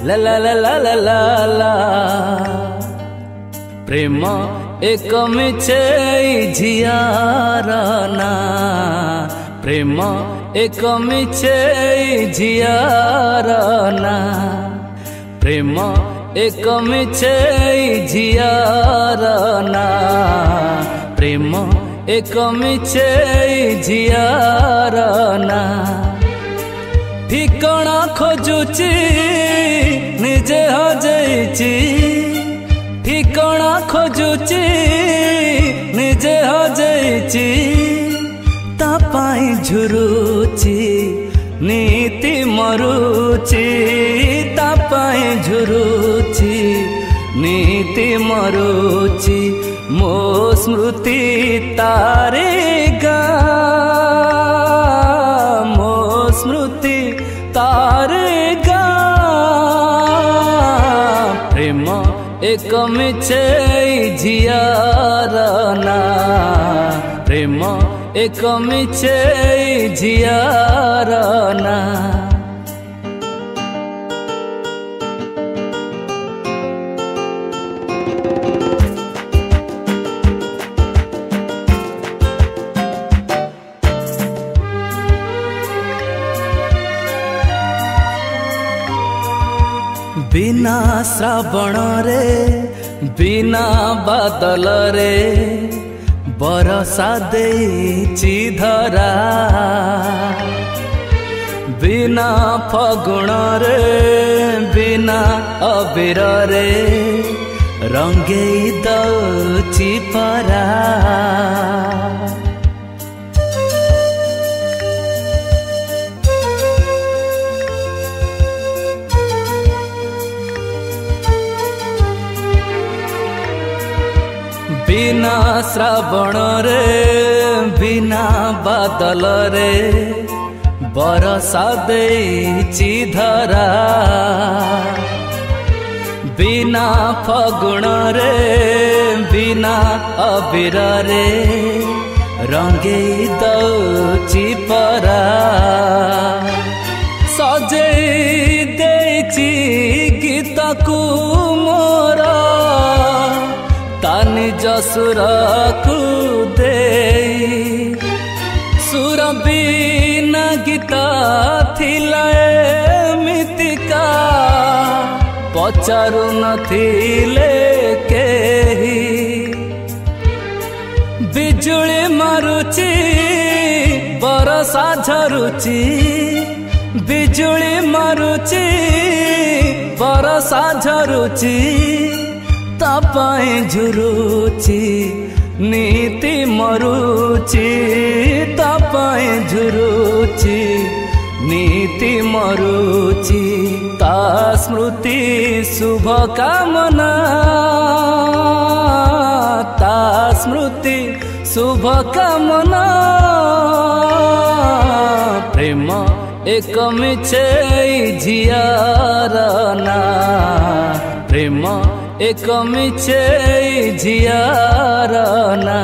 ला ला ला ला ला ला ला। प्रेम एक मिछे झियार ना, प्रेम एक मिछे झियार ना, प्रेम एक मिछे झियार ना, प्रेम एक मिछे झियार ना। ठिकाना खोजुची निजे हजेची, ठिकाना खोजुची निजे हजेची, तापाई झुरुची नीति मरुची, तापाई झुरुची नीति मरुची। मो स्मृति तारे गा, मो स्मृति तारे गा। प्रेम एक मिछे झियार ना, प्रेम एक मिछे झियार ना। बिना श्रावण रे बिना बादल रे बरसा देइछि धरा, बिना फगुण रे बिना अबीर रे रंगेई दउछि परा। बिना श्रावण रे बिना बादल रे बरसा देइछि धरा, बिना फगुण रे बिना अबीर रे रंगेई दउछि परा। सजेई देइछि गीत को मोरा, निज सुर को दे सुर बिना गीता थिला एमितिका, पचारु नथिले केही। बिजुली मारुची बरसा झरुची, बिजुली मारुची बरसा झरुची, तापाई झुरुची नीति मरुची, तापाई झुरुची नीति मरुची। ता स्मृति शुभ कामना, ता स्मृति शुभ कामना। प्रेम एक मिछे झियार ना, प्रेम एक मिछे झियार ना।